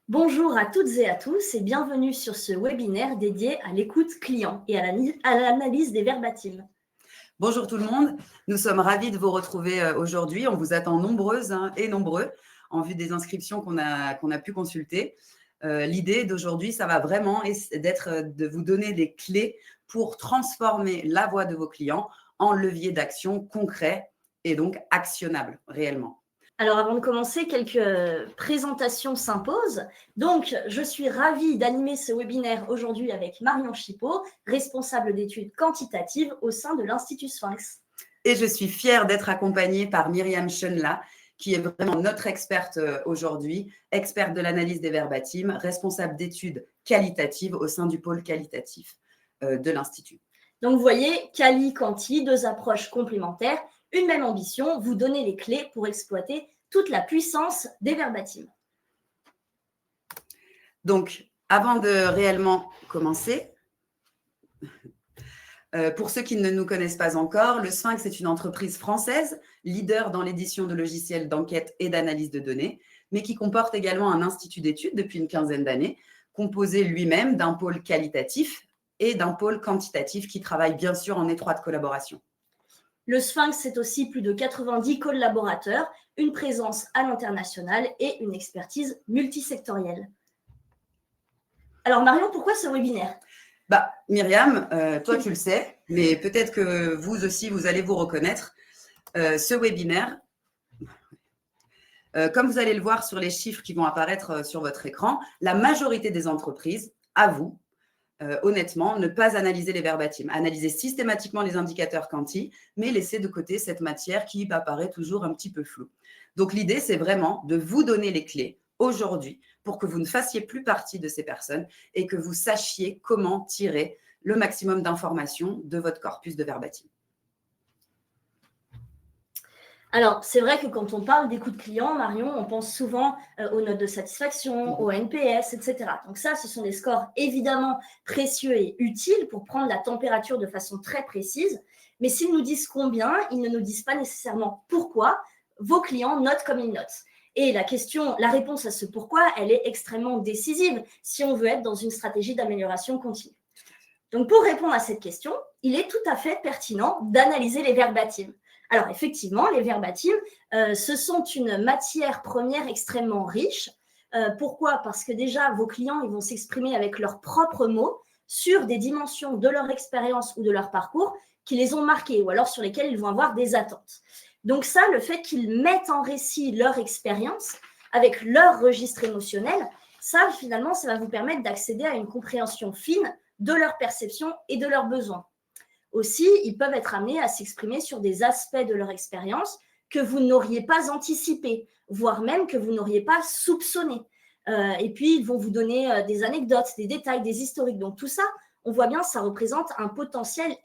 Bonjour à toutes et à tous et bienvenue sur ce webinaire dédié à l'écoute client et à l'analyse des verbatims. Bonjour tout le monde, nous sommes ravis de vous retrouver aujourd'hui. On vous attend nombreuses et nombreux en vue des inscriptions qu'on a pu consulter. L'idée d'aujourd'hui, ça va vraiment être de vous donner des clés pour transformer la voix de vos clients en levier d'action concret et donc actionnable réellement. Alors avant de commencer, quelques présentations s'imposent. Donc, je suis ravie d'animer ce webinaire aujourd'hui avec Marion Chipot, responsable d'études quantitatives au sein de l'Institut Sphinx. Et je suis fière d'être accompagnée par Myriam Chenla, qui est vraiment notre experte aujourd'hui, experte de l'analyse des verbatims, responsable d'études qualitatives au sein du pôle qualitatif de l'Institut. Donc, vous voyez, Quali, Quanti, deux approches complémentaires, une même ambition, vous donner les clés pour exploiter toute la puissance des verbatims. Donc, avant de réellement commencer, pour ceux qui ne nous connaissent pas encore, le Sphinx est une entreprise française, leader dans l'édition de logiciels d'enquête et d'analyse de données, mais qui comporte également un institut d'études depuis une quinzaine d'années, composé lui-même d'un pôle qualitatif et d'un pôle quantitatif qui travaille bien sûr en étroite collaboration. Le Sphinx, c'est aussi plus de 90 collaborateurs, une présence à l'international et une expertise multisectorielle. Alors Marion, pourquoi ce webinaire ? Myriam, toi tu le sais, mais peut-être que vous aussi, vous allez vous reconnaître. Ce webinaire, comme vous allez le voir sur les chiffres qui vont apparaître sur votre écran, la majorité des entreprises avouent honnêtement, ne pas analyser les verbatims, analyser systématiquement les indicateurs quanti, mais laisser de côté cette matière qui apparaît toujours un petit peu floue. Donc, l'idée, c'est vraiment de vous donner les clés aujourd'hui pour que vous ne fassiez plus partie de ces personnes et que vous sachiez comment tirer le maximum d'informations de votre corpus de verbatims. Alors, c'est vrai que quand on parle d'écoute client, Marion, on pense souvent aux notes de satisfaction, au NPS, etc. Donc ça, ce sont des scores évidemment précieux et utiles pour prendre la température de façon très précise. Mais s'ils nous disent combien, ils ne nous disent pas nécessairement pourquoi vos clients notent comme ils notent. Et la réponse à ce pourquoi, elle est extrêmement décisive si on veut être dans une stratégie d'amélioration continue. Donc, pour répondre à cette question, il est tout à fait pertinent d'analyser les verbatims. Alors, effectivement, les verbatims, ce sont une matière première extrêmement riche. Pourquoi ? Parce que déjà, vos clients, ils vont s'exprimer avec leurs propres mots sur des dimensions de leur expérience ou de leur parcours qui les ont marqués ou alors sur lesquels ils vont avoir des attentes. Donc ça, le fait qu'ils mettent en récit leur expérience avec leur registre émotionnel, ça, finalement, ça va vous permettre d'accéder à une compréhension fine de leur perception et de leurs besoins. Aussi, ils peuvent être amenés à s'exprimer sur des aspects de leur expérience que vous n'auriez pas anticipés, voire même que vous n'auriez pas soupçonnés. Et puis, ils vont vous donner des anecdotes, des détails, des historiques. Donc, tout ça, on voit bien, ça représente un potentiel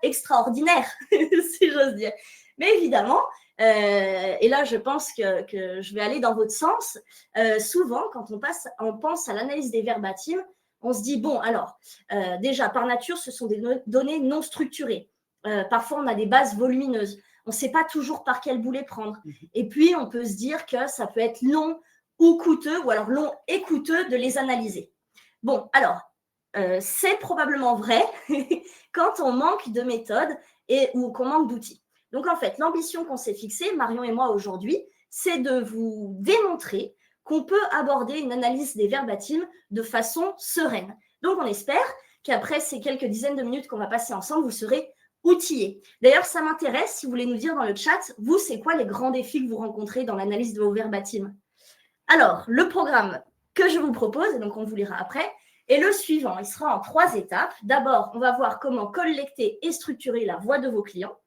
extraordinaire, si j'ose dire. Mais évidemment, et là, je pense que je vais aller dans votre sens, souvent, quand on pense à l'analyse des verbatims, on se dit, bon, alors, déjà, par nature, ce sont des données non structurées. Parfois, on a des bases volumineuses. On ne sait pas toujours par quel bout les prendre. Et puis, on peut se dire que ça peut être long ou coûteux, ou alors long et coûteux de les analyser. Bon, alors, c'est probablement vrai quand on manque de méthodes ou qu'on manque d'outils. Donc, en fait, l'ambition qu'on s'est fixée, Marion et moi, aujourd'hui, c'est de vous démontrer qu'on peut aborder une analyse des verbatims de façon sereine. Donc, on espère qu'après ces quelques dizaines de minutes qu'on va passer ensemble, vous serez outillés. D'ailleurs, ça m'intéresse, si vous voulez nous dire dans le chat, vous, c'est quoi les grands défis que vous rencontrez dans l'analyse de vos verbatims ? Alors, le programme que je vous propose, et donc on vous lira après, est le suivant. Il sera en 3 étapes. D'abord, on va voir comment collecter et structurer la voix de vos clients.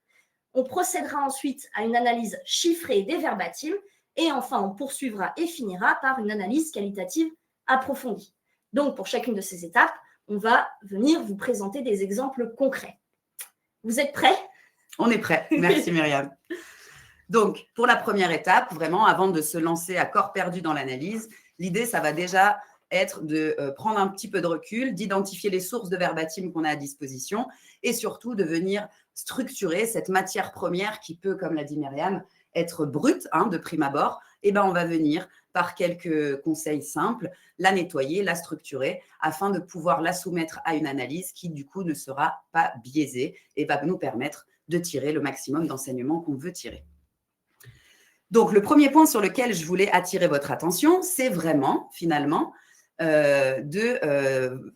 On procédera ensuite à une analyse chiffrée des verbatims. Et enfin, on poursuivra et finira par une analyse qualitative approfondie. Donc, pour chacune de ces étapes, on va venir vous présenter des exemples concrets. Vous êtes prêts ? On est prêts. Merci Myriam. Donc, pour la première étape, vraiment, avant de se lancer à corps perdu dans l'analyse, l'idée, ça va déjà être de prendre un petit peu de recul, d'identifier les sources de verbatim qu'on a à disposition et surtout de venir structurer cette matière première qui peut, comme l'a dit Myriam, être brute de prime abord. Et ben, on va venir par quelques conseils simples, la nettoyer, la structurer, afin de pouvoir la soumettre à une analyse qui, du coup, ne sera pas biaisée et va nous permettre de tirer le maximum d'enseignements qu'on veut tirer. Donc, le premier point sur lequel je voulais attirer votre attention, c'est vraiment, finalement, de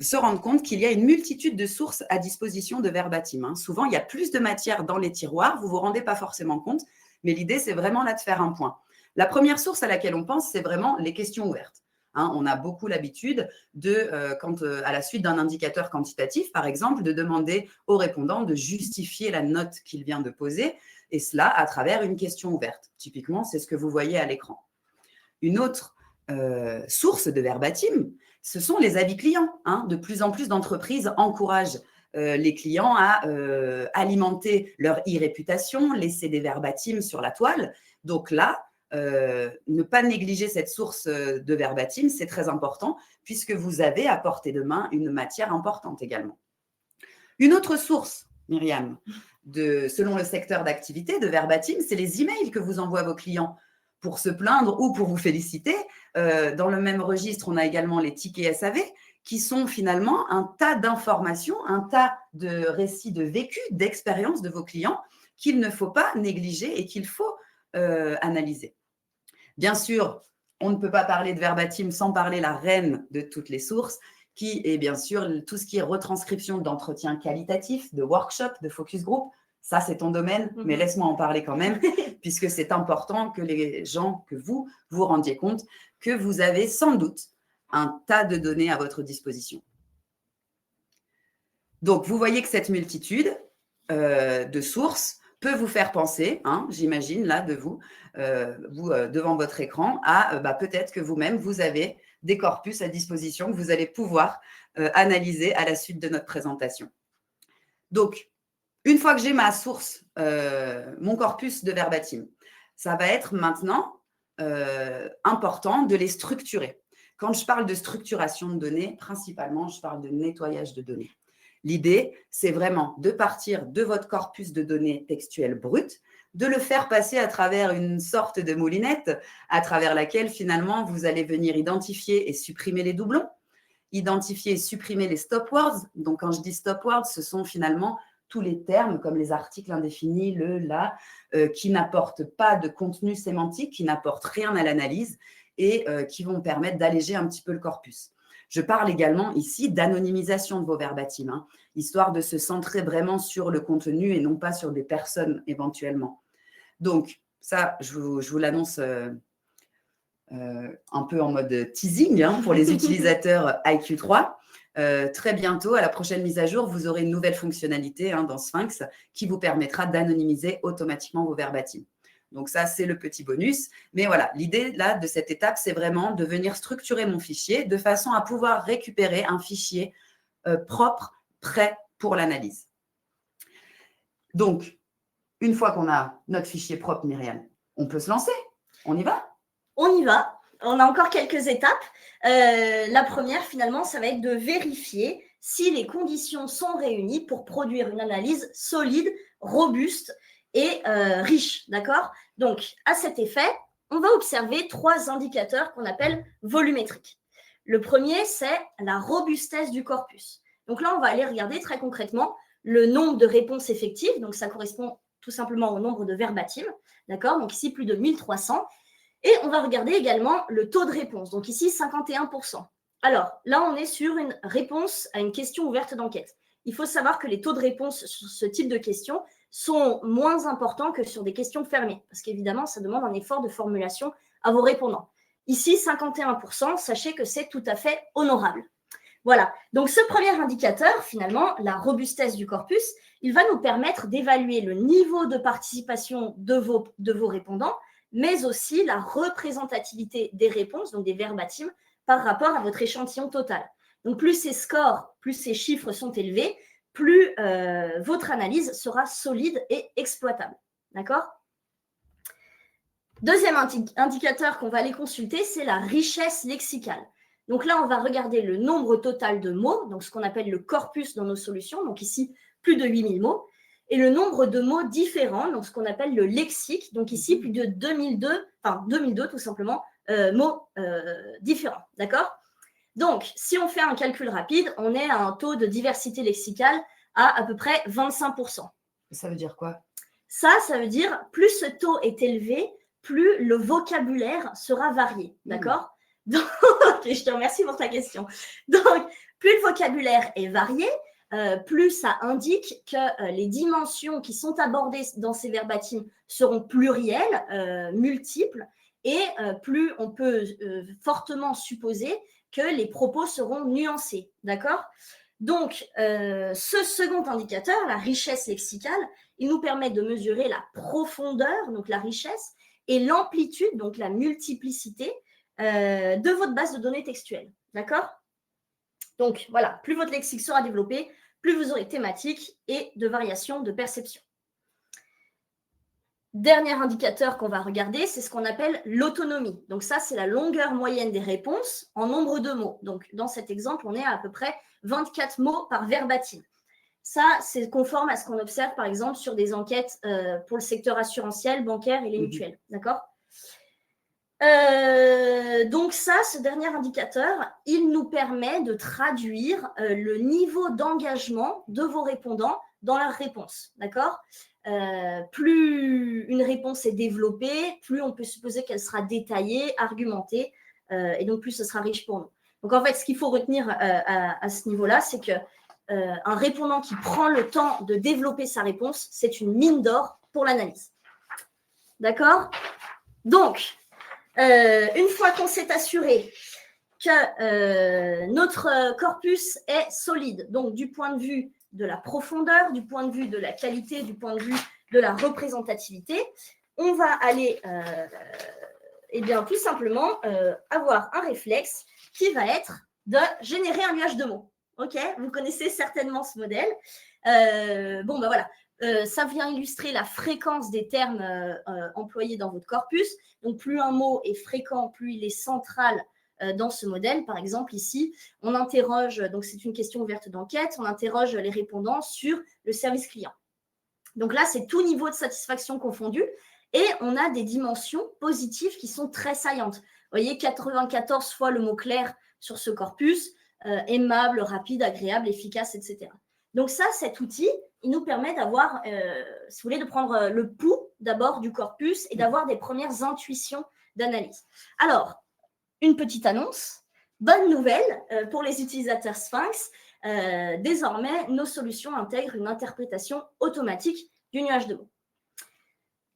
se rendre compte qu'il y a une multitude de sources à disposition de verbatim. Souvent, il y a plus de matière dans les tiroirs, vous ne vous rendez pas forcément compte, mais l'idée, c'est vraiment là de faire un point. La première source à laquelle on pense, c'est vraiment les questions ouvertes. On a beaucoup l'habitude de, à la suite d'un indicateur quantitatif, par exemple, de demander au répondant de justifier la note qu'il vient de poser, et cela à travers une question ouverte. Typiquement, c'est ce que vous voyez à l'écran. Une autre source de verbatim, ce sont les avis clients. De plus en plus d'entreprises encouragent les clients à alimenter leur e-réputation, laisser des verbatims sur la toile. Donc là, ne pas négliger cette source de verbatim, c'est très important puisque vous avez à portée de main une matière importante également. Une autre source, Myriam, selon le secteur d'activité de verbatim, c'est les emails que vous envoient vos clients pour se plaindre ou pour vous féliciter. Dans le même registre, on a également les tickets SAV qui sont finalement un tas d'informations, un tas de récits de vécu, d'expériences de vos clients qu'il ne faut pas négliger et qu'il faut analyser. Bien sûr, on ne peut pas parler de verbatim sans parler la reine de toutes les sources, qui est bien sûr tout ce qui est retranscription d'entretiens qualitatifs, de workshops, de focus group. Ça, c'est ton domaine, mais laisse-moi en parler quand même, puisque c'est important que les gens, que vous vous rendiez compte que vous avez sans doute un tas de données à votre disposition. Donc, vous voyez que cette multitude de sources peut vous faire penser, j'imagine, là, de vous devant votre écran, à peut-être que vous-même, vous avez des corpus à disposition que vous allez pouvoir analyser à la suite de notre présentation. Donc, une fois que j'ai ma source, mon corpus de verbatim, ça va être maintenant important de les structurer. Quand je parle de structuration de données, principalement, je parle de nettoyage de données. L'idée, c'est vraiment de partir de votre corpus de données textuelles brutes, de le faire passer à travers une sorte de moulinette à travers laquelle, finalement, vous allez venir identifier et supprimer les doublons, identifier et supprimer les stop words. Donc, quand je dis stop words, ce sont finalement tous les termes comme les articles indéfinis, le, la, qui n'apportent pas de contenu sémantique, qui n'apportent rien à l'analyse et qui vont permettre d'alléger un petit peu le corpus. Je parle également ici d'anonymisation de vos verbatim, histoire de se centrer vraiment sur le contenu et non pas sur des personnes éventuellement. Donc, ça, je vous l'annonce un peu en mode teasing pour les utilisateurs IQ3. Très bientôt, à la prochaine mise à jour, vous aurez une nouvelle fonctionnalité dans Sphinx qui vous permettra d'anonymiser automatiquement vos verbatim. Donc ça, c'est le petit bonus. Mais voilà, l'idée là de cette étape, c'est vraiment de venir structurer mon fichier de façon à pouvoir récupérer un fichier propre, prêt pour l'analyse. Donc, une fois qu'on a notre fichier propre, Myriam, on peut se lancer. On y va? On y va. On a encore quelques étapes. La première, finalement, ça va être de vérifier si les conditions sont réunies pour produire une analyse solide, robuste et riche, d'accord? Donc, à cet effet, on va observer 3 indicateurs qu'on appelle volumétriques. Le premier, c'est la robustesse du corpus. Donc là, on va aller regarder très concrètement le nombre de réponses effectives. Donc, ça correspond tout simplement au nombre de verbatim, d'accord? Donc ici, plus de 1300. Et on va regarder également le taux de réponse. Donc ici, 51%. Alors, là, on est sur une réponse à une question ouverte d'enquête. Il faut savoir que les taux de réponse sur ce type de questions sont moins importants que sur des questions fermées, parce qu'évidemment, ça demande un effort de formulation à vos répondants. Ici, 51%, sachez que c'est tout à fait honorable. Voilà, donc ce premier indicateur, finalement, la robustesse du corpus, il va nous permettre d'évaluer le niveau de participation de vos répondants, mais aussi la représentativité des réponses, donc des verbatim, par rapport à votre échantillon total. Donc, plus ces scores, plus ces chiffres sont élevés, plus votre analyse sera solide et exploitable. D'accord? Deuxième indicateur qu'on va aller consulter, c'est la richesse lexicale. Donc là, on va regarder le nombre total de mots, donc ce qu'on appelle le corpus dans nos solutions, donc ici, plus de 8000 mots, et le nombre de mots différents, donc ce qu'on appelle le lexique, donc ici, plus de 2002 tout simplement, mots différents, d'accord? Donc, si on fait un calcul rapide, on est à un taux de diversité lexicale à peu près 25%. Ça veut dire quoi? Ça veut dire plus ce taux est élevé, plus le vocabulaire sera varié, d'accord? Donc, je te remercie pour ta question. Donc, plus le vocabulaire est varié, plus ça indique que les dimensions qui sont abordées dans ces verbatims seront plurielles, multiples, et plus on peut fortement supposer que les propos seront nuancés, d'accord? Donc, ce second indicateur, la richesse lexicale, il nous permet de mesurer la profondeur, donc la richesse, et l'amplitude, donc la multiplicité de votre base de données textuelle. D'accord? Donc, voilà, plus votre lexique sera développé, plus vous aurez thématiques et de variations de perception. Dernier indicateur qu'on va regarder, c'est ce qu'on appelle l'autonomie. Donc ça, c'est la longueur moyenne des réponses en nombre de mots. Donc, dans cet exemple, on est à peu près 24 mots par verbatim. Ça, c'est conforme à ce qu'on observe, par exemple, sur des enquêtes pour le secteur assurantiel, bancaire et les mutuelles. D'accord? Donc ça, ce dernier indicateur, il nous permet de traduire le niveau d'engagement de vos répondants dans leurs réponses. D'accord? Plus une réponse est développée, plus on peut supposer qu'elle sera détaillée, argumentée, et donc plus ce sera riche pour nous. Donc en fait, ce qu'il faut retenir à ce niveau-là, c'est que un répondant qui prend le temps de développer sa réponse, c'est une mine d'or pour l'analyse. D'accord? Donc, une fois qu'on s'est assuré que notre corpus est solide, donc du point de vue de la profondeur, du point de vue de la qualité, du point de vue de la représentativité, on va aller tout simplement avoir un réflexe qui va être de générer un nuage de mots. Ok, vous connaissez certainement ce modèle. Voilà. Ça vient illustrer la fréquence des termes employés dans votre corpus. Donc, plus un mot est fréquent, plus il est central dans ce modèle. Par exemple, ici, on interroge, donc c'est une question ouverte d'enquête, on interroge les répondants sur le service client. Donc là, c'est tout niveau de satisfaction confondu. Et on a des dimensions positives qui sont très saillantes. Vous voyez, 94 fois le mot clair sur ce corpus, aimable, rapide, agréable, efficace, etc. Donc ça, cet outil, il nous permet d'avoir, si vous voulez, de prendre le pouls d'abord du corpus et d'avoir des premières intuitions d'analyse. Alors, une petite annonce, bonne nouvelle pour les utilisateurs Sphinx, désormais, nos solutions intègrent une interprétation automatique du nuage de mots.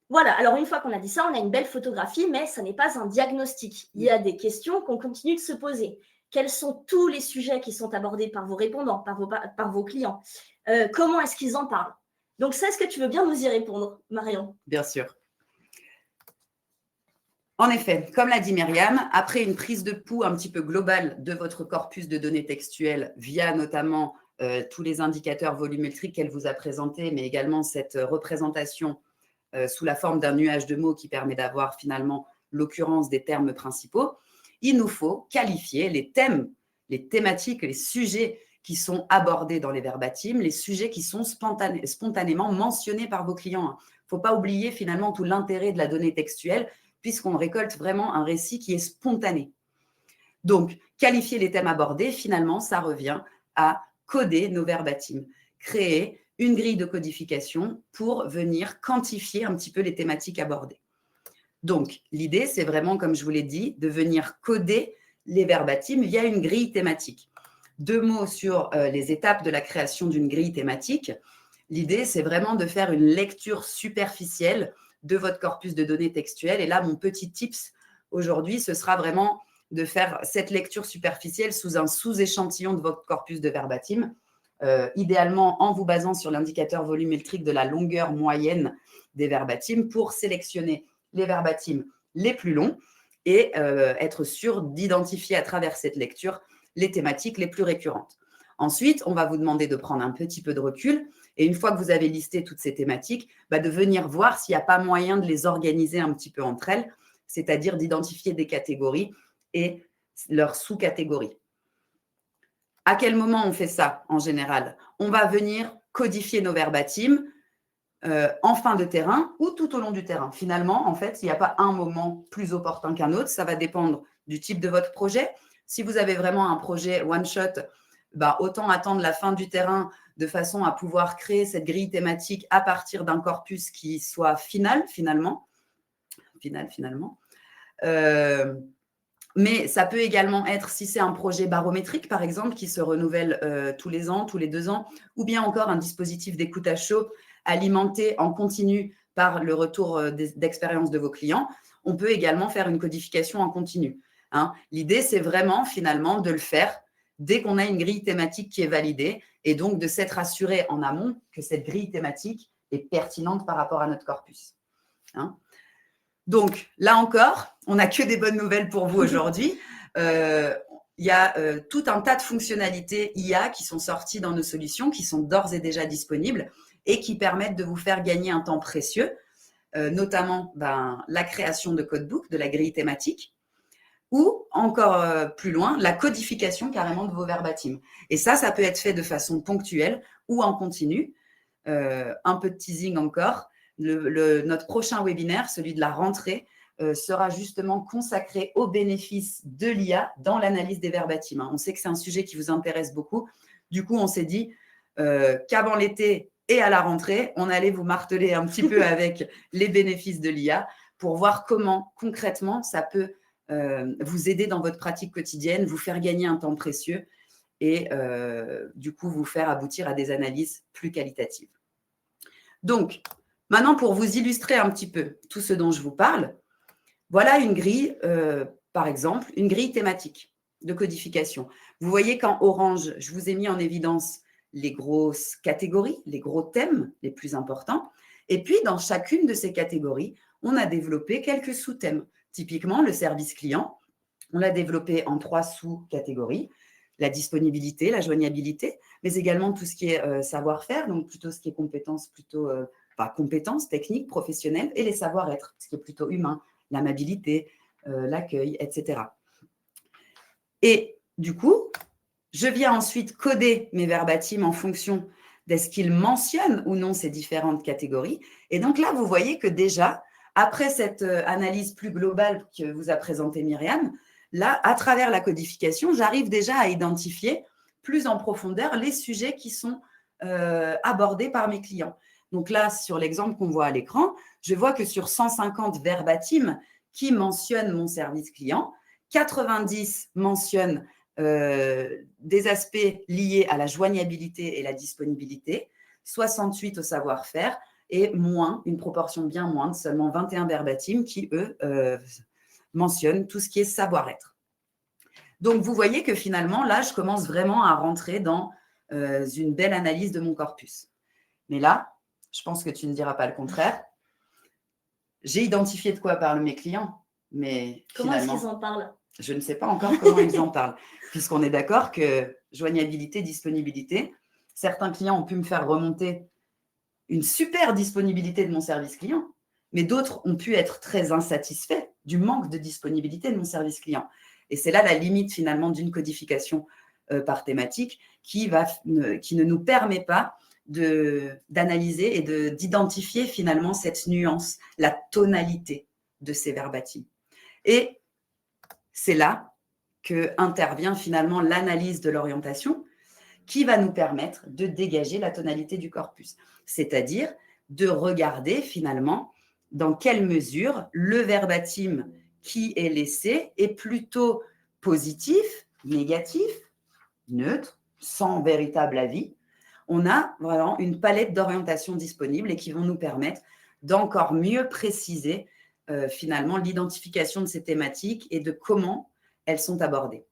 Voilà, alors une fois qu'on a dit ça, on a une belle photographie, mais ce n'est pas un diagnostic. Il y a des questions qu'on continue de se poser. Quels sont tous les sujets qui sont abordés par vos répondants, par vos clients? Comment est-ce qu'ils en parlent? Donc ça, est-ce que tu veux bien nous y répondre, Marion? Bien sûr. En effet, comme l'a dit Myriam, après une prise de pouls un petit peu globale de votre corpus de données textuelles via notamment tous les indicateurs volumétriques qu'elle vous a présentés, mais également cette représentation sous la forme d'un nuage de mots qui permet d'avoir finalement l'occurrence des termes principaux, il nous faut qualifier les thèmes, les thématiques, les sujets qui sont abordés dans les verbatims, les sujets qui sont spontanément mentionnés par vos clients. Il ne faut pas oublier finalement tout l'intérêt de la donnée textuelle, puisqu'on récolte vraiment un récit qui est spontané. Donc, qualifier les thèmes abordés, finalement, ça revient à coder nos verbatims, créer une grille de codification pour venir quantifier un petit peu les thématiques abordées. Donc, l'idée, c'est vraiment, comme je vous l'ai dit, de venir coder les verbatims via une grille thématique. 2 mots sur les étapes de la création d'une grille thématique. L'idée, c'est vraiment de faire une lecture superficielle de votre corpus de données textuelles. Et là, mon petit tips aujourd'hui, ce sera vraiment de faire cette lecture superficielle sous un sous-échantillon de votre corpus de verbatim, idéalement en vous basant sur l'indicateur volumétrique de la longueur moyenne des verbatims pour sélectionner les verbatims les plus longs et être sûr d'identifier à travers cette lecture les thématiques les plus récurrentes. Ensuite, on va vous demander de prendre un petit peu de recul et une fois que vous avez listé toutes ces thématiques, de venir voir s'il n'y a pas moyen de les organiser un petit peu entre elles, c'est-à-dire d'identifier des catégories et leurs sous-catégories. À quel moment on fait ça en général? On va venir codifier nos verbatims en fin de terrain ou tout au long du terrain. Finalement, en fait, il n'y a pas un moment plus opportun qu'un autre. Ça va dépendre du type de votre projet. Si vous avez vraiment un projet one-shot, autant attendre la fin du terrain de façon à pouvoir créer cette grille thématique à partir d'un corpus qui soit final, finalement. Mais ça peut également être, si c'est un projet barométrique, par exemple, qui se renouvelle tous les ans, tous les 2 ans, ou bien encore un dispositif d'écoute à chaud alimenté en continu par le retour d'expérience de vos clients. On peut également faire une codification en continu. L'idée, c'est vraiment, finalement, de le faire dès qu'on a une grille thématique qui est validée et donc de s'être assuré en amont que cette grille thématique est pertinente par rapport à notre corpus. Donc, là encore, on n'a que des bonnes nouvelles pour vous aujourd'hui. Il y a tout un tas de fonctionnalités IA qui sont sorties dans nos solutions, qui sont d'ores et déjà disponibles et qui permettent de vous faire gagner un temps précieux, notamment la création de codebook, de la grille thématique, ou encore plus loin, la codification carrément de vos verbatim. Et ça peut être fait de façon ponctuelle ou en continu. Un peu de teasing encore. Notre prochain webinaire, celui de la rentrée, sera justement consacré aux bénéfices de l'IA dans l'analyse des verbatim. On sait que c'est un sujet qui vous intéresse beaucoup. Du coup, on s'est dit qu'avant l'été et à la rentrée, on allait vous marteler un petit peu avec les bénéfices de l'IA pour voir comment concrètement ça peut vous aider dans votre pratique quotidienne, vous faire gagner un temps précieux et du coup vous faire aboutir à des analyses plus qualitatives. Donc, maintenant, pour vous illustrer un petit peu tout ce dont je vous parle, voilà une grille, par exemple, une grille thématique de codification. Vous voyez qu'en orange, je vous ai mis en évidence les grosses catégories, les gros thèmes les plus importants. Et puis, dans chacune de ces catégories, on a développé quelques sous-thèmes. Typiquement, le service client, on l'a développé en 3 sous-catégories. La disponibilité, la joignabilité, mais également tout ce qui est savoir-faire, donc plutôt ce qui est compétences, compétences techniques, professionnelles, et les savoir-être, ce qui est plutôt humain, l'amabilité, l'accueil, etc. Et du coup, je viens ensuite coder mes verbatim en fonction d'est-ce qu'ils mentionnent ou non ces différentes catégories. Et donc là, vous voyez que déjà, après cette analyse plus globale que vous a présentée Myriam, là, à travers la codification, j'arrive déjà à identifier plus en profondeur les sujets qui sont abordés par mes clients. Donc là, sur l'exemple qu'on voit à l'écran, je vois que sur 150 verbatim qui mentionnent mon service client, 90 mentionnent des aspects liés à la joignabilité et la disponibilité, 68 au savoir-faire et une proportion bien moindre, seulement 21 verbatim qui, eux, mentionnent tout ce qui est savoir-être. Donc, vous voyez que finalement, là, je commence vraiment à rentrer dans une belle analyse de mon corpus. Mais là, je pense que tu ne diras pas le contraire. J'ai identifié de quoi parlent mes clients, mais comment est-ce qu'ils en parlent? Je ne sais pas encore comment ils en parlent, puisqu'on est d'accord que joignabilité, disponibilité, certains clients ont pu me faire remonter une super disponibilité de mon service client, mais d'autres ont pu être très insatisfaits du manque de disponibilité de mon service client. Et c'est là la limite finalement d'une codification par thématique qui ne nous permet pas d'analyser et d'identifier finalement cette nuance, la tonalité de ces verbatim. Et c'est là qu'intervient finalement l'analyse de l'orientation qui va nous permettre de dégager la tonalité du corpus, c'est-à-dire de regarder finalement dans quelle mesure le verbatim qui est laissé est plutôt positif, négatif, neutre, sans véritable avis. On a vraiment une palette d'orientation disponible et qui vont nous permettre d'encore mieux préciser finalement l'identification de ces thématiques et de comment elles sont abordées.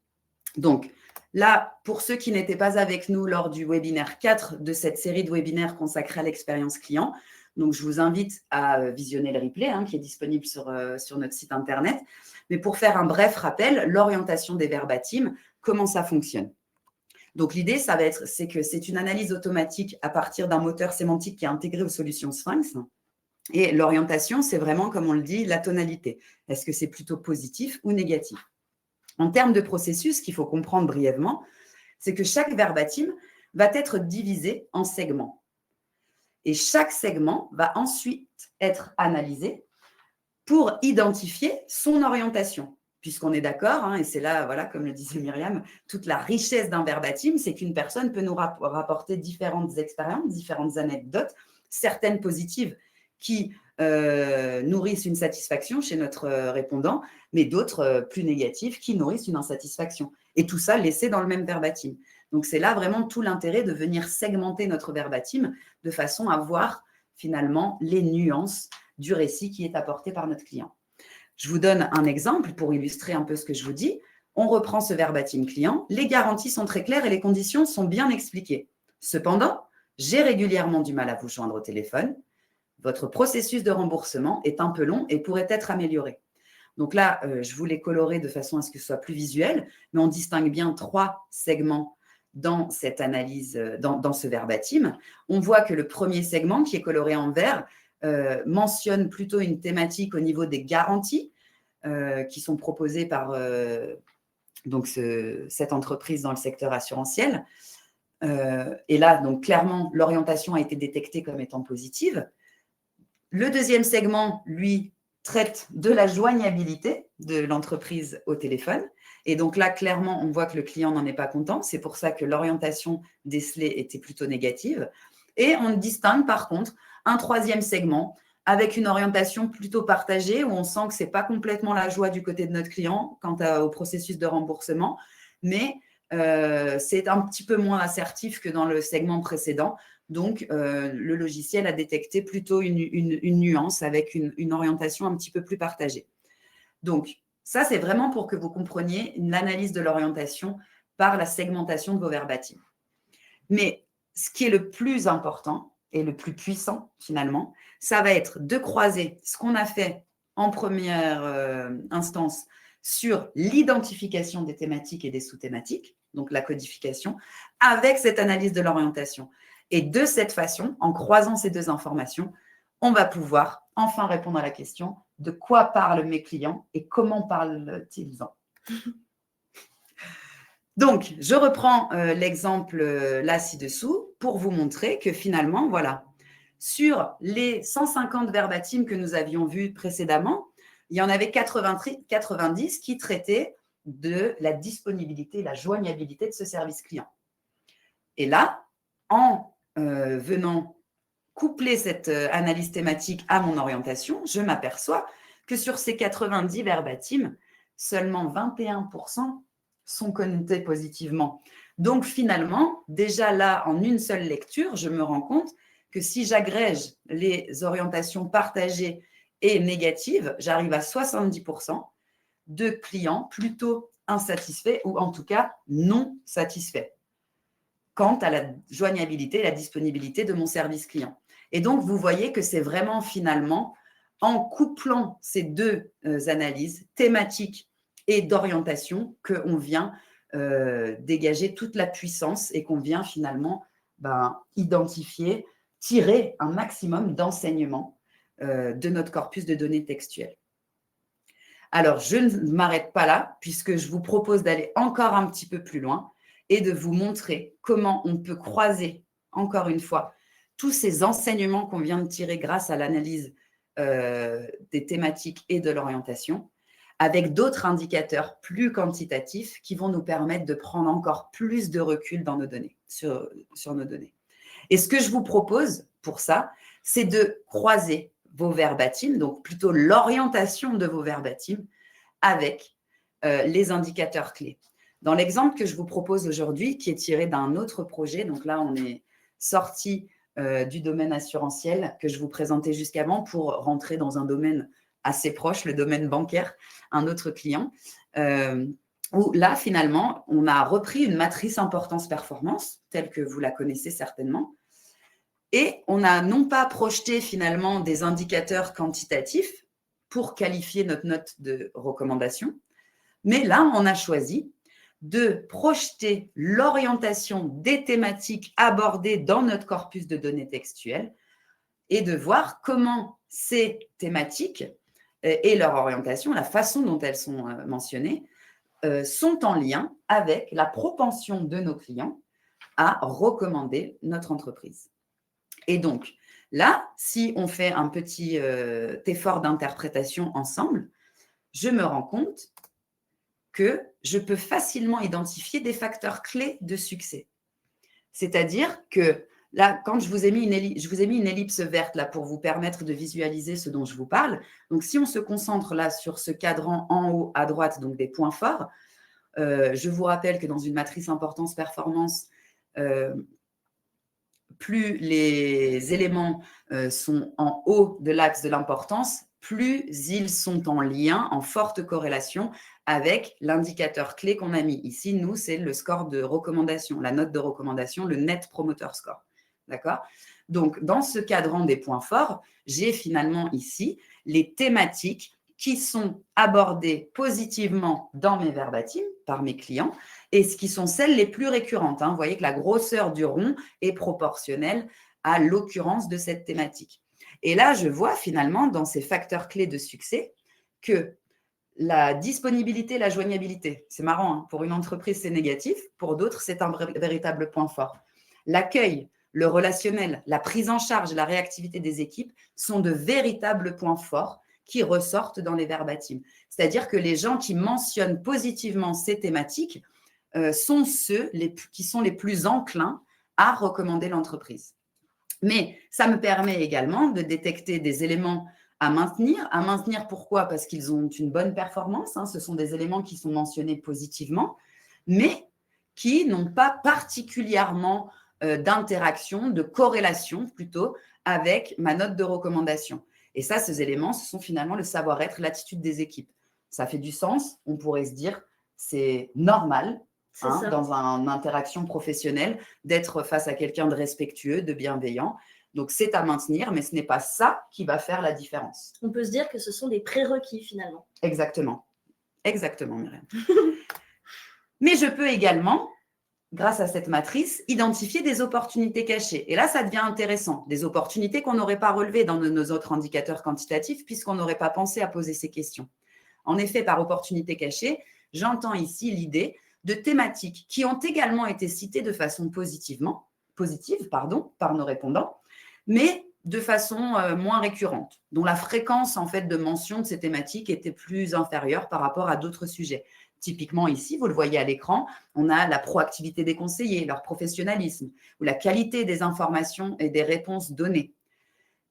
Donc là, pour ceux qui n'étaient pas avec nous lors du webinaire 4 de cette série de webinaires consacrés à l'expérience client, donc je vous invite à visionner le replay qui est disponible sur notre site internet. Mais pour faire un bref rappel, l'orientation des verbatim, comment ça fonctionne? Donc l'idée, c'est que c'est une analyse automatique à partir d'un moteur sémantique qui est intégré aux solutions Sphinx. Et l'orientation, c'est vraiment, comme on le dit, la tonalité. Est-ce que c'est plutôt positif ou négatif? En termes de processus, ce qu'il faut comprendre brièvement, c'est que chaque verbatim va être divisé en segments. Et chaque segment va ensuite être analysé pour identifier son orientation. Puisqu'on est d'accord, hein, et c'est là, voilà, comme le disait Myriam, toute la richesse d'un verbatim, c'est qu'une personne peut nous rapporter différentes expériences, différentes anecdotes, certaines positives qui nourrissent une satisfaction chez notre répondant, mais d'autres plus négatives qui nourrissent une insatisfaction. Et tout ça laissé dans le même verbatim. Donc, c'est là vraiment tout l'intérêt de venir segmenter notre verbatim de façon à voir finalement les nuances du récit qui est apporté par notre client. Je vous donne un exemple pour illustrer un peu ce que je vous dis. On reprend ce verbatim client. Les garanties sont très claires et les conditions sont bien expliquées. Cependant, j'ai régulièrement du mal à vous joindre au téléphone. Votre processus de remboursement est un peu long et pourrait être amélioré. Donc là, je vous l'ai coloré de façon à ce que ce soit plus visuel, mais on distingue bien 3 segments dans cette analyse, dans ce verbatim. On voit que le premier segment, qui est coloré en vert, mentionne plutôt une thématique au niveau des garanties qui sont proposées par donc cette entreprise dans le secteur assurantiel. Et là, donc clairement, l'orientation a été détectée comme étant positive. Le deuxième segment, lui, traite de la joignabilité de l'entreprise au téléphone. Et donc là, clairement, on voit que le client n'en est pas content. C'est pour ça que l'orientation décelée était plutôt négative. Et on distingue par contre un troisième segment avec une orientation plutôt partagée où on sent que ce n'est pas complètement la joie du côté de notre client quant au processus de remboursement, mais c'est un petit peu moins assertif que dans le segment précédent. Donc, le logiciel a détecté plutôt une nuance avec une orientation un petit peu plus partagée. Donc, ça, c'est vraiment pour que vous compreniez l'analyse de l'orientation par la segmentation de vos verbatim. Mais ce qui est le plus important et le plus puissant, finalement, ça va être de croiser ce qu'on a fait en première instance sur l'identification des thématiques et des sous-thématiques, donc la codification, avec cette analyse de l'orientation. Et de cette façon, en croisant ces 2 informations, on va pouvoir enfin répondre à la question de quoi parlent mes clients et comment parlent-ils-en. Donc, je reprends l'exemple là ci-dessous pour vous montrer que finalement, voilà, sur les 150 verbatim que nous avions vus précédemment, il y en avait 90 qui traitaient de la disponibilité, la joignabilité de ce service client. Et là, en venant coupler cette analyse thématique à mon orientation, je m'aperçois que sur ces 90 verbatim, seulement 21% sont connotés positivement. Donc finalement, déjà là, en une seule lecture, je me rends compte que si j'agrège les orientations partagées et négatives, j'arrive à 70% de clients plutôt insatisfaits ou en tout cas non satisfaits quant à la joignabilité et la disponibilité de mon service client. Et donc, vous voyez que c'est vraiment finalement en couplant ces 2 analyses thématiques et d'orientation qu'on vient dégager toute la puissance et qu'on vient finalement identifier, tirer un maximum d'enseignements de notre corpus de données textuelles. Alors, je ne m'arrête pas là puisque je vous propose d'aller encore un petit peu plus loin et de vous montrer comment on peut croiser, encore une fois, tous ces enseignements qu'on vient de tirer grâce à l'analyse des thématiques et de l'orientation avec d'autres indicateurs plus quantitatifs qui vont nous permettre de prendre encore plus de recul dans nos données, sur nos données. Et ce que je vous propose pour ça, c'est de croiser vos verbatim, donc plutôt l'orientation de vos verbatim avec les indicateurs clés. Dans l'exemple que je vous propose aujourd'hui, qui est tiré d'un autre projet, donc là, on est sorti du domaine assurantiel que je vous présentais jusqu'avant pour rentrer dans un domaine assez proche, le domaine bancaire, un autre client, où là, finalement, on a repris une matrice importance-performance, telle que vous la connaissez certainement, et on a non pas projeté finalement des indicateurs quantitatifs pour qualifier notre note de recommandation, mais là, on a choisi de projeter l'orientation des thématiques abordées dans notre corpus de données textuelles et de voir comment ces thématiques et leur orientation, la façon dont elles sont mentionnées, sont en lien avec la propension de nos clients à recommander notre entreprise. Et donc, Là, si on fait un petit effort d'interprétation ensemble, je me rends compte que je peux facilement identifier des facteurs clés de succès. C'est-à-dire que là, quand je vous ai mis une ellipse verte là, pour vous permettre de visualiser ce dont je vous parle, donc si on se concentre là sur ce cadran en haut à droite, donc des points forts, je vous rappelle que dans une matrice importance-performance, plus les éléments sont en haut de l'axe de l'importance, plus ils sont en lien, en forte corrélation avec l'indicateur clé qu'on a mis. Ici, nous, c'est le score de recommandation, la note de recommandation, le Net Promoter Score. D'accord ? Donc, dans ce cadran des points forts, j'ai finalement ici les thématiques qui sont abordées positivement dans mes verbatims par mes clients et ce qui sont celles les plus récurrentes. Vous voyez que la grosseur du rond est proportionnelle à l'occurrence de cette thématique. Et là, je vois finalement dans ces facteurs clés de succès que la disponibilité, la joignabilité, c'est marrant, pour une entreprise, c'est négatif, pour d'autres, c'est un véritable point fort. L'accueil, le relationnel, la prise en charge, la réactivité des équipes sont de véritables points forts qui ressortent dans les verbatims. C'est-à-dire que les gens qui mentionnent positivement ces thématiques sont ceux qui sont les plus enclins à recommander l'entreprise. Mais ça me permet également de détecter des éléments à maintenir. À maintenir, pourquoi ? Parce qu'ils ont une bonne performance. Ce sont des éléments qui sont mentionnés positivement, mais qui n'ont pas particulièrement d'interaction, de corrélation plutôt, avec ma note de recommandation. Et ça, ces éléments, ce sont finalement le savoir-être, l'attitude des équipes. Ça fait du sens. On pourrait se dire, c'est normal dans une interaction professionnelle d'être face à quelqu'un de respectueux, de bienveillant. Donc, c'est à maintenir, mais ce n'est pas ça qui va faire la différence. On peut se dire que ce sont des prérequis finalement. Exactement. Exactement, Myriam. Mais je peux également, grâce à cette matrice, identifier des opportunités cachées. Et là, ça devient intéressant. Des opportunités qu'on n'aurait pas relevées dans nos autres indicateurs quantitatifs puisqu'on n'aurait pas pensé à poser ces questions. En effet, par opportunité cachée, j'entends ici l'idée de thématiques qui ont également été citées de façon positive par nos répondants, mais de façon moins récurrente, dont la fréquence en fait de mention de ces thématiques était plus inférieure par rapport à d'autres sujets. Typiquement ici, vous le voyez à l'écran, on a la proactivité des conseillers, leur professionnalisme, ou la qualité des informations et des réponses données.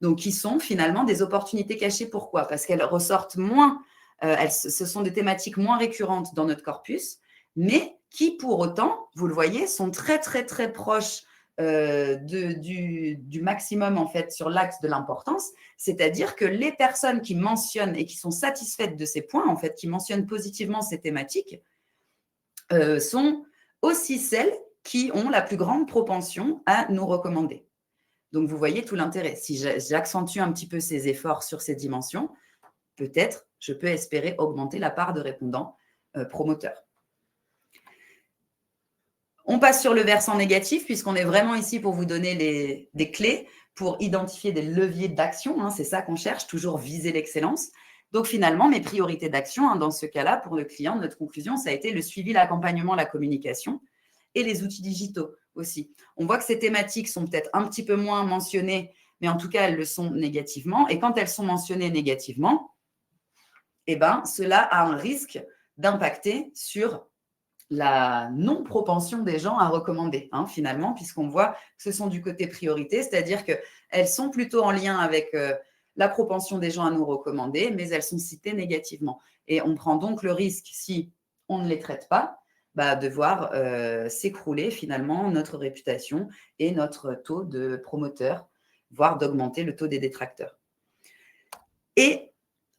Donc, qui sont finalement des opportunités cachées. Pourquoi ? Parce qu'elles ressortent moins, ce sont des thématiques moins récurrentes dans notre corpus, mais qui, pour autant, vous le voyez, sont très, très, très proches du maximum, en fait, sur l'axe de l'importance. C'est-à-dire que les personnes qui mentionnent et qui sont satisfaites de ces points, en fait, qui mentionnent positivement ces thématiques, sont aussi celles qui ont la plus grande propension à nous recommander. Donc, vous voyez tout l'intérêt. Si j'accentue un petit peu ces efforts sur ces dimensions, peut-être je peux espérer augmenter la part de répondants promoteurs. On passe sur le versant négatif, puisqu'on est vraiment ici pour vous donner des clés pour identifier des leviers d'action. C'est ça qu'on cherche, toujours viser l'excellence. Donc, finalement, mes priorités d'action, dans ce cas-là, pour le client, notre conclusion, ça a été le suivi, l'accompagnement, la communication et les outils digitaux aussi. On voit que ces thématiques sont peut-être un petit peu moins mentionnées, mais en tout cas, elles le sont négativement. Et quand elles sont mentionnées négativement, cela a un risque d'impacter sur la non-propension des gens à recommander, finalement, puisqu'on voit que ce sont du côté priorité, c'est-à-dire qu'elles sont plutôt en lien avec la propension des gens à nous recommander, mais elles sont citées négativement. Et on prend donc le risque, si on ne les traite pas, de voir s'écrouler finalement notre réputation et notre taux de promoteurs, voire d'augmenter le taux des détracteurs. Et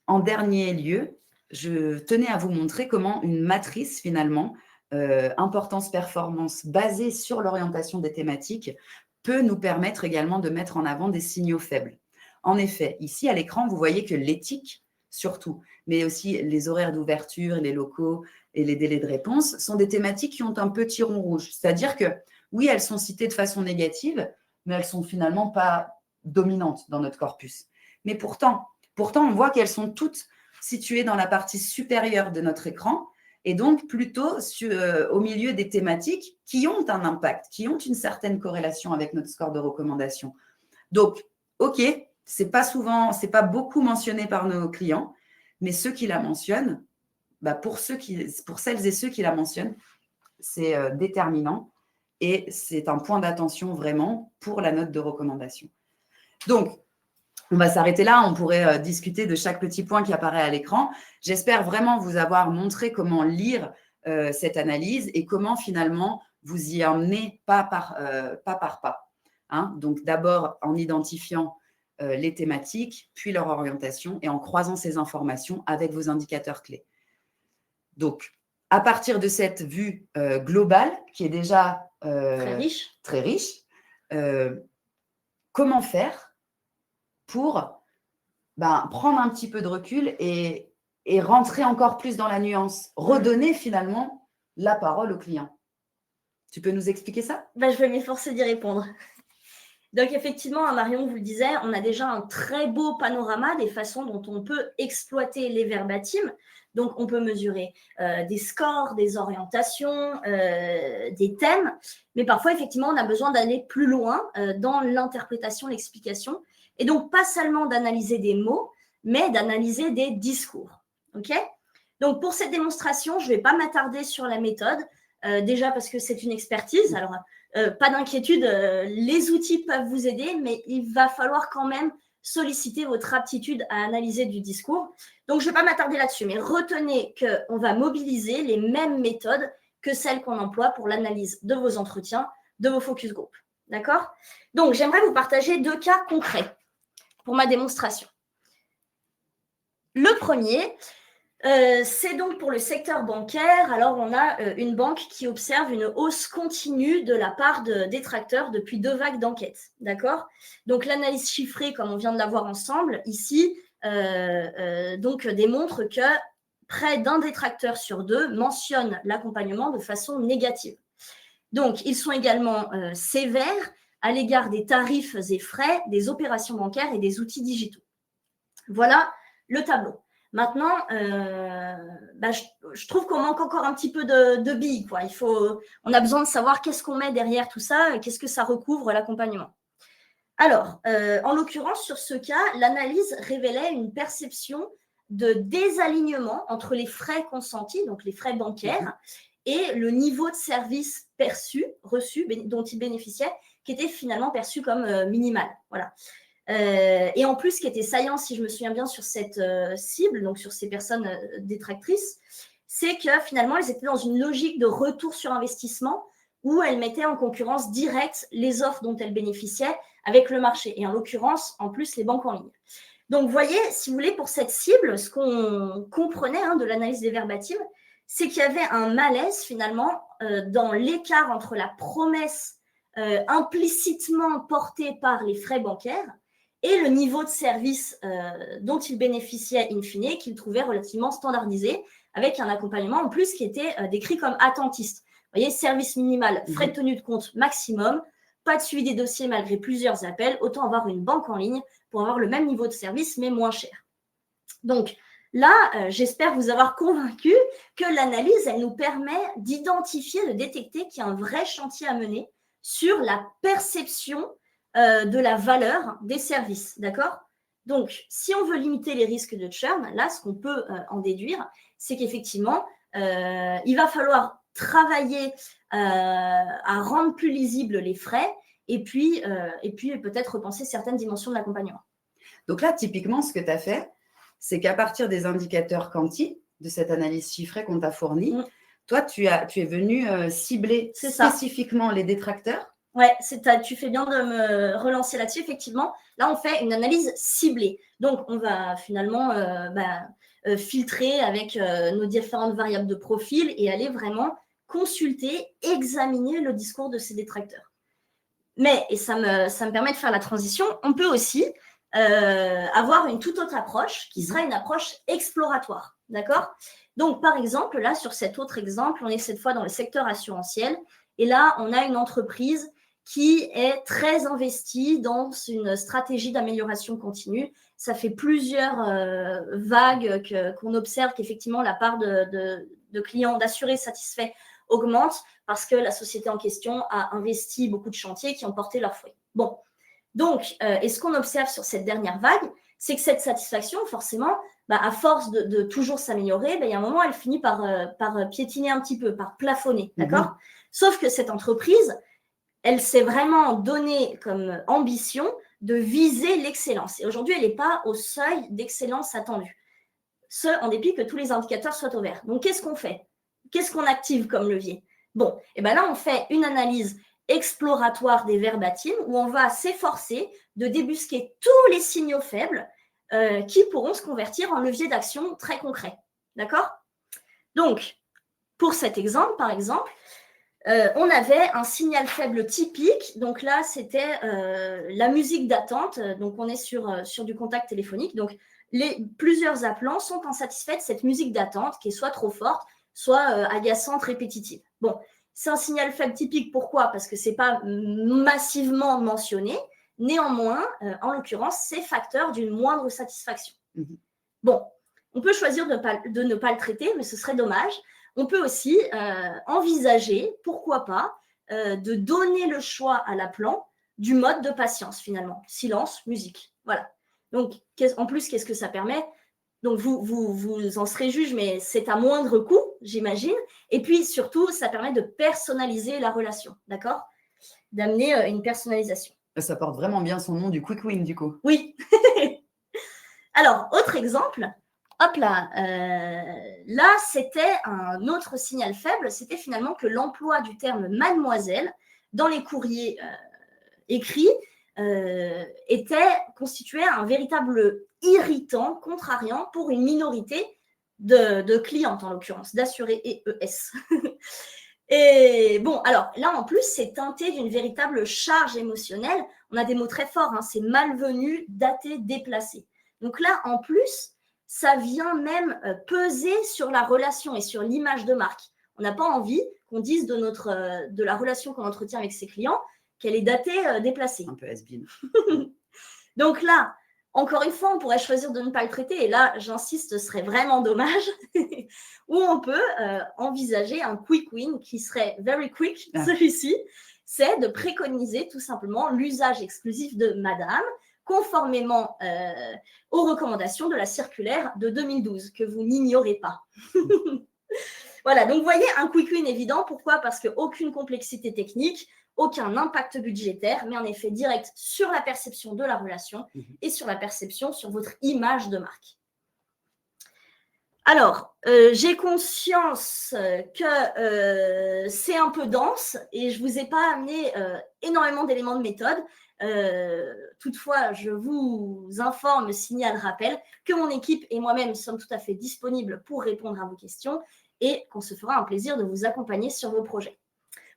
en dernier lieu, je tenais à vous montrer comment une matrice finalement importance-performance basée sur l'orientation des thématiques peut nous permettre également de mettre en avant des signaux faibles. En effet, ici à l'écran, vous voyez que l'éthique, surtout, mais aussi les horaires d'ouverture, les locaux et les délais de réponse sont des thématiques qui ont un petit rond rouge. C'est-à-dire que, oui, elles sont citées de façon négative, mais elles ne sont finalement pas dominantes dans notre corpus. Mais pourtant, on voit qu'elles sont toutes situées dans la partie supérieure de notre écran et donc plutôt au milieu des thématiques qui ont un impact, qui ont une certaine corrélation avec notre score de recommandation. Donc, OK, c'est pas beaucoup mentionné par nos clients, mais ceux qui la mentionnent, pour celles et ceux qui la mentionnent, c'est déterminant et c'est un point d'attention vraiment pour la note de recommandation. Donc, on va s'arrêter là. On pourrait discuter de chaque petit point qui apparaît à l'écran. J'espère vraiment vous avoir montré comment lire cette analyse et comment finalement vous y emmener pas par pas. Hein. Donc, d'abord en identifiant les thématiques, puis leur orientation et en croisant ces informations avec vos indicateurs clés. Donc, à partir de cette vue globale qui est déjà très riche, comment faire pour prendre un petit peu de recul et rentrer encore plus dans la nuance, redonner finalement la parole au client. Tu peux nous expliquer ça ? Je vais m'efforcer d'y répondre. Donc effectivement, Marion vous le disait, on a déjà un très beau panorama des façons dont on peut exploiter les verbatims. Donc on peut mesurer des scores, des orientations, des thèmes, mais parfois effectivement on a besoin d'aller plus loin dans l'interprétation, l'explication, et donc pas seulement d'analyser des mots, mais d'analyser des discours. Ok ? Donc pour cette démonstration, je ne vais pas m'attarder sur la méthode, déjà parce que c'est une expertise. Alors pas d'inquiétude, les outils peuvent vous aider, mais il va falloir quand même solliciter votre aptitude à analyser du discours. Donc, je ne vais pas m'attarder là-dessus, mais retenez qu'on va mobiliser les mêmes méthodes que celles qu'on emploie pour l'analyse de vos entretiens, de vos focus group. D'accord ? Donc, j'aimerais vous partager 2 cas concrets pour ma démonstration. Le premier, c'est donc pour le secteur bancaire. Alors, on a une banque qui observe une hausse continue de la part de détracteurs depuis 2 vagues d'enquête. D'accord ? Donc, l'analyse chiffrée, comme on vient de la voir ensemble, ici, donc démontre que près d'un détracteur sur 2 mentionne l'accompagnement de façon négative. Donc, ils sont également sévères à l'égard des tarifs et frais, des opérations bancaires et des outils digitaux. Voilà le tableau. Maintenant, je trouve qu'on manque encore un petit peu de billes, quoi. On a besoin de savoir qu'est-ce qu'on met derrière tout ça et qu'est-ce que ça recouvre l'accompagnement. Alors, en l'occurrence, sur ce cas, l'analyse révélait une perception de désalignement entre les frais consentis, donc les frais bancaires, et le niveau de service reçu, dont ils bénéficiaient, qui était finalement perçu comme minimal. Voilà. Et en plus, ce qui était saillant, si je me souviens bien, sur cette cible, donc sur ces personnes détractrices, c'est que finalement, elles étaient dans une logique de retour sur investissement où elles mettaient en concurrence directe les offres dont elles bénéficiaient avec le marché. Et en l'occurrence, en plus, les banques en ligne. Donc, vous voyez, si vous voulez, pour cette cible, ce qu'on comprenait de l'analyse des verbatims, c'est qu'il y avait un malaise finalement dans l'écart entre la promesse implicitement portée par les frais bancaires et le niveau de service dont ils bénéficiaient in fine, qu'ils trouvaient relativement standardisé, avec un accompagnement en plus qui était décrit comme attentiste. Vous voyez, service minimal, frais de tenue de compte maximum, pas de suivi des dossiers malgré plusieurs appels, autant avoir une banque en ligne pour avoir le même niveau de service, mais moins cher. Donc là, j'espère vous avoir convaincu que l'analyse, elle nous permet d'identifier, de détecter qu'il y a un vrai chantier à mener sur la perception de la valeur des services, d'accord ? Donc, si on veut limiter les risques de churn, là, ce qu'on peut en déduire, c'est qu'effectivement, il va falloir travailler à rendre plus lisibles les frais et puis peut-être repenser certaines dimensions de l'accompagnement. Donc là, typiquement, ce que tu as fait, c'est qu'à partir des indicateurs quanti, de cette analyse chiffrée qu'on t'a fournie, toi, tu es venu cibler spécifiquement les détracteurs. Ouais, tu fais bien de me relancer là-dessus, effectivement. Là, on fait une analyse ciblée. Donc, on va finalement filtrer avec nos différentes variables de profil et aller vraiment consulter, examiner le discours de ces détracteurs. Mais, et ça me permet de faire la transition, on peut aussi avoir une toute autre approche qui sera une approche exploratoire. D'accord ? Donc, par exemple, là, sur cet autre exemple, on est cette fois dans le secteur assurantiel. Et là, on a une entreprise qui est très investie dans une stratégie d'amélioration continue. Ça fait plusieurs vagues qu'on observe qu'effectivement, la part de clients, d'assurés satisfaits augmente parce que la société en question a investi beaucoup de chantiers qui ont porté leurs fruits. Bon, Donc, et ce qu'on observe sur cette dernière vague, c'est que cette satisfaction, forcément, à force de toujours s'améliorer, il y a un moment, elle finit par piétiner un petit peu, par plafonner, d'accord? Sauf que cette entreprise, elle s'est vraiment donnée comme ambition de viser l'excellence. Et aujourd'hui, elle n'est pas au seuil d'excellence attendue. Ce, en dépit que tous les indicateurs soient au vert. Donc, qu'est-ce qu'on fait? Qu'est-ce qu'on active comme levier? Bon, et bien là, on fait une analyse exploratoire des verbatims où on va s'efforcer de débusquer tous les signaux faibles qui pourront se convertir en levier d'action très concret. D'accord? Donc, pour cet exemple, par exemple, on avait un signal faible typique. Donc là, c'était la musique d'attente. Donc, on est sur du contact téléphonique. Donc, plusieurs appelants sont insatisfaits de cette musique d'attente qui est soit trop forte, soit agaçante, répétitive. Bon, c'est un signal faible typique. Pourquoi? Parce que ce n'est pas massivement mentionné. Néanmoins, en l'occurrence, c'est facteur d'une moindre satisfaction. Bon, on peut choisir de ne pas le traiter, mais ce serait dommage. On peut aussi envisager, pourquoi pas, de donner le choix à l'appelant du mode de patience, finalement. Silence, musique. Voilà. Donc, en plus, qu'est-ce que ça permet? Donc, vous en serez juge, mais c'est à moindre coût, j'imagine. Et puis, surtout, ça permet de personnaliser la relation, d'accord? D'amener une personnalisation. Ça porte vraiment bien son nom du quick win, du coup. Oui. Alors, autre exemple. Hop là, là, c'était un autre signal faible. C'était finalement que l'emploi du terme mademoiselle dans les courriers écrits constituait un véritable irritant, contrariant pour une minorité de clientes, en l'occurrence, d'assurés et ES. Et bon, alors là, en plus, c'est teinté d'une véritable charge émotionnelle. On a des mots très forts, hein, c'est malvenu, daté, déplacé. Donc là, en plus, ça vient même peser sur la relation et sur l'image de marque. On n'a pas envie qu'on dise de la relation qu'on entretient avec ses clients qu'elle est datée, déplacée. Un peu has-been. Donc là, encore une fois, on pourrait choisir de ne pas le traiter. Et là, j'insiste, ce serait vraiment dommage. Ou on peut envisager un quick win qui serait very quick, celui-ci. C'est de préconiser tout simplement l'usage exclusif de madame, conformément aux recommandations de la circulaire de 2012, que vous n'ignorez pas. Voilà, donc vous voyez, un quick win évident. Pourquoi? Parce qu'aucune complexité technique, aucun impact budgétaire, mais un effet direct sur la perception de la relation et sur la perception sur votre image de marque. Alors, j'ai conscience que c'est un peu dense et je ne vous ai pas amené énormément d'éléments de méthode. Toutefois, je vous informe, signale, rappelle que mon équipe et moi-même sommes tout à fait disponibles pour répondre à vos questions et qu'on se fera un plaisir de vous accompagner sur vos projets.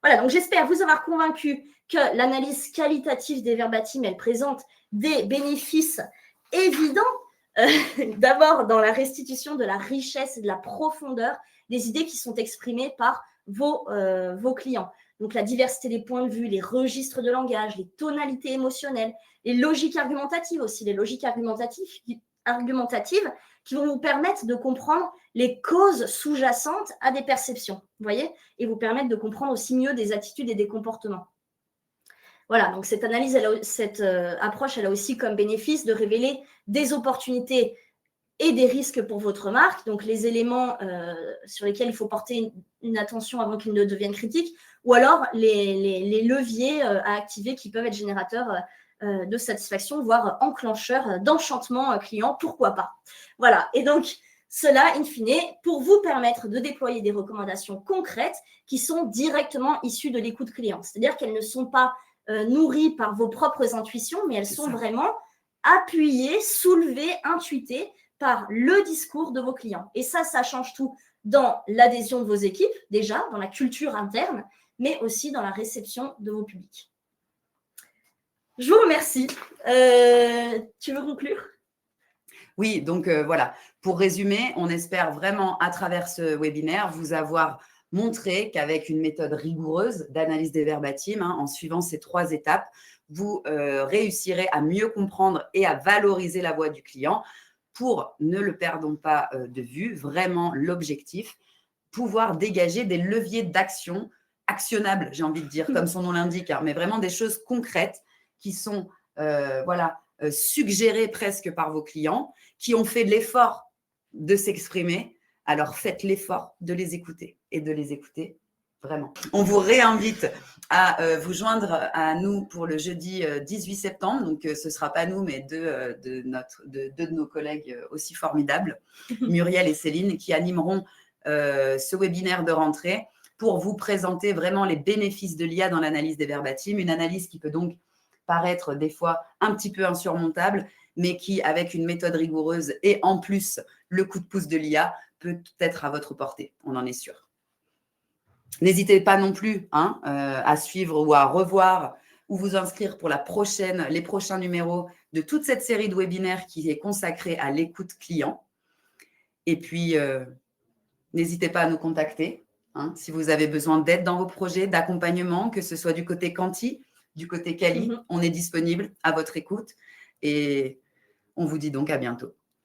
Voilà, donc j'espère vous avoir convaincu que l'analyse qualitative des verbatims, elle présente des bénéfices évidents. D'abord, dans la restitution de la richesse et de la profondeur des idées qui sont exprimées par vos clients. Donc, la diversité des points de vue, les registres de langage, les tonalités émotionnelles, les logiques argumentatives aussi, les logiques argumentatives qui vont vous permettre de comprendre les causes sous-jacentes à des perceptions, vous voyez, et vous permettre de comprendre aussi mieux des attitudes et des comportements. Voilà, donc cette analyse, cette approche, elle a aussi comme bénéfice de révéler des opportunités et des risques pour votre marque, donc les éléments sur lesquels il faut porter une attention avant qu'ils ne deviennent critiques, ou alors les leviers à activer qui peuvent être générateurs de satisfaction, voire enclencheurs d'enchantement client, pourquoi pas. Voilà, et donc cela, in fine, pour vous permettre de déployer des recommandations concrètes qui sont directement issues de l'écoute client. C'est-à-dire qu'elles ne sont pas nourries par vos propres intuitions, mais elles sont vraiment appuyées, soulevées, intuitées par le discours de vos clients. Et ça change tout dans l'adhésion de vos équipes, déjà, dans la culture interne, mais aussi dans la réception de vos publics. Je vous remercie. Tu veux conclure ? Oui, donc voilà. Pour résumer, on espère vraiment, à travers ce webinaire, vous avoir montré qu'avec une méthode rigoureuse d'analyse des verbatims, en suivant ces 3 étapes, vous réussirez à mieux comprendre et à valoriser la voix du client pour, ne le perdons pas de vue, vraiment l'objectif, pouvoir dégager des leviers d'action actionnables, j'ai envie de dire, comme son nom l'indique, mais vraiment des choses concrètes qui sont suggérés presque par vos clients, qui ont fait l'effort de s'exprimer. Alors faites l'effort de les écouter et de les écouter vraiment. On vous réinvite à vous joindre à nous pour le jeudi 18 septembre. Donc, ce ne sera pas nous, mais deux de nos collègues aussi formidables, Muriel et Céline, qui animeront ce webinaire de rentrée pour vous présenter vraiment les bénéfices de l'IA dans l'analyse des verbatims. Une analyse qui peut donc paraître des fois un petit peu insurmontable, mais qui, avec une méthode rigoureuse et en plus le coup de pouce de l'IA, peut être à votre portée. On en est sûr. N'hésitez pas non plus à suivre ou à revoir ou vous inscrire pour les prochains numéros de toute cette série de webinaires qui est consacrée à l'écoute client. Et puis, n'hésitez pas à nous contacter si vous avez besoin d'aide dans vos projets, d'accompagnement, que ce soit du côté Quanti, du côté Quali. On est disponible à votre écoute et on vous dit donc à bientôt.